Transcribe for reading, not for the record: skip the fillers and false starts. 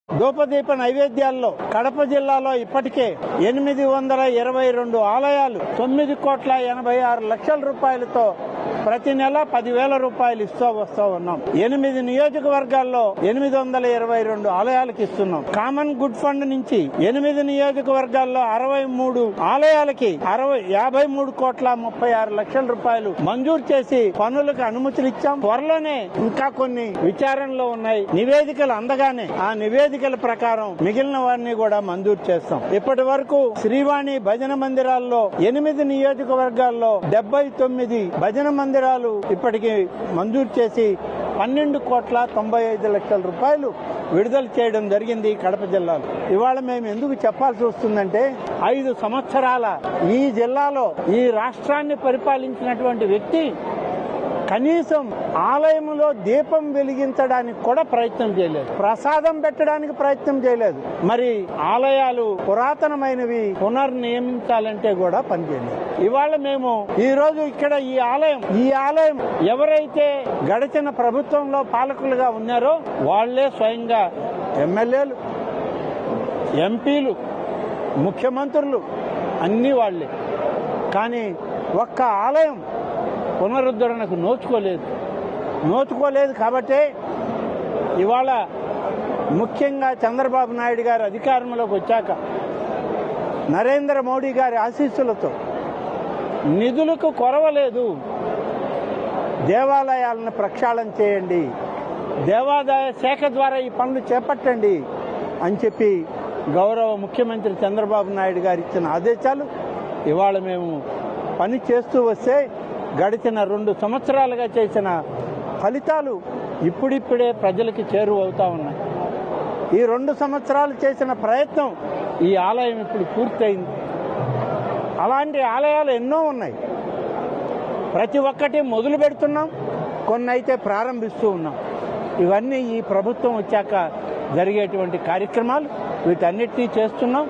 ధూపదీప నైవేద్యాల్లో కడప జిల్లాలో ఇప్పటికే 822 ఆలయాలు 9,86,00,000 రూపాయలతో ప్రతి నెల 10,000 రూపాయలు ఇస్తూ వస్తూ ఉన్నాం. 8 నియోజకవర్గాల్లో 822 ఆలయాలకు ఇస్తున్నాం. కామన్ గుడ్ ఫండ్ నుంచి 8 నియోజకవర్గాల్లో 63 ఆలయాలకి 53,36,00,000 రూపాయలు మంజూరు చేసి పనులకు అనుమతులు ఇచ్చాం. త్వరలోనే ఇంకా కొన్ని విచారణలో ఉన్నాయి. నివేదికలు అందగానే ఆ నివేదికల ప్రకారం మిగిలిన వారిని కూడా మంజూరు చేస్తాం. ఇప్పటి వరకు శ్రీవాణి భజన మందిరాల్లో 8 నియోజకవర్గాల్లో 79 భజన మందిరాలు ఇప్పటికి మంజూరు చేసి 12,95,00,000 రూపాయలు విడుదల చేయడం జరిగింది కడప జిల్లాలో. ఇవాళ మేము ఎందుకు చెప్పాల్సి వస్తుందంటే 5 సంవత్సరాల ఈ జిల్లాలో ఈ రాష్ట్రాన్ని పరిపాలించినటువంటి వ్యక్తి కనీసం ఆలయంలో దీపం వెలిగించడానికి కూడా ప్రయత్నం చేయలేదు, ప్రసాదం పెట్టడానికి ప్రయత్నం చేయలేదు. మరి ఆలయాలు పురాతనమైనవి పునర్నియమించాలంటే కూడా పనిచేయలేదు. ఇవాళ మేము ఈ రోజు ఇక్కడ ఈ ఆలయం ఎవరైతే గడిచిన ప్రభుత్వంలో పాలకులుగా ఉన్నారో వాళ్లే స్వయంగా ఎమ్మెల్యేలు, ఎంపీలు, ముఖ్యమంత్రులు అన్ని వాళ్లే. కానీ ఒక్క ఆలయం పునరుద్ధరణకు నోచుకోలేదు కాబట్టే ఇవాళ ముఖ్యంగా చంద్రబాబు నాయుడు గారు అధికారంలోకి వచ్చాక నరేంద్ర మోడీ గారి ఆశీస్సులతో నిధులకు కొరవలేదు. దేవాలయాలను ప్రక్షాళన చేయండి, దేవాదాయ శాఖ ద్వారా ఈ పనులు చేపట్టండి అని చెప్పి గౌరవ ముఖ్యమంత్రి చంద్రబాబు నాయుడు గారు ఇచ్చిన ఆదేశాలు ఇవాళ మేము పని చేస్తూ వస్తే గడిచిన 2 సంవత్సరాలుగా చేసిన ఫలితాలు ఇప్పుడిప్పుడే ప్రజలకి చేరువవుతా ఉన్నాయి. ఈ 2 సంవత్సరాలు చేసిన ప్రయత్నం ఈ ఆలయం ఇప్పుడు పూర్తయింది. అలాంటి ఆలయాలు ఎన్నో ఉన్నాయి. ప్రతి ఒక్కటి మొదలు పెడుతున్నాం, కొన్ని అయితే ప్రారంభిస్తూ ఉన్నాం. ఇవన్నీ ఈ ప్రభుత్వం వచ్చాక జరిగేటువంటి కార్యక్రమాలు, వీటన్నిటినీ చేస్తున్నాం.